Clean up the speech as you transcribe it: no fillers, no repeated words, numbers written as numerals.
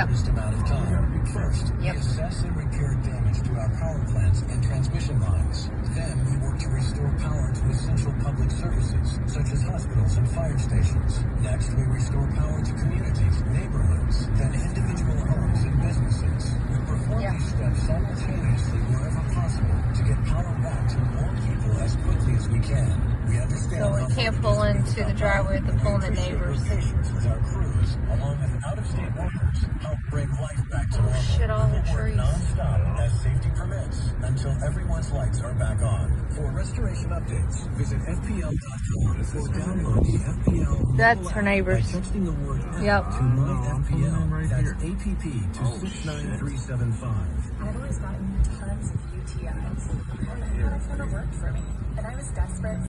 shortest amount of time. First, we assess and repair damage to our power plants and transmission lines. Then we work to restore power to essential public services, such as hospitals and fire stations. Next, we restore power to communities, neighborhoods, then individual homes and businesses. We perform these steps simultaneously wherever possible to get power back to more people as quickly as we can. We understand. So we can't pull into the driveway with the pulling neighbors. With our crews, along with out-of-state workers, help bring life back to normal. Shit all the We'll work trees. non-stop as safety permits until everyone's lights are back on. For restoration updates, visit FPL.com or download the FPL. That's her neighbors. By texting the word Yep. to MyFPL. That's APP to 69375. I've always gotten tons of UTIs. It's never worked for me, and I was desperate.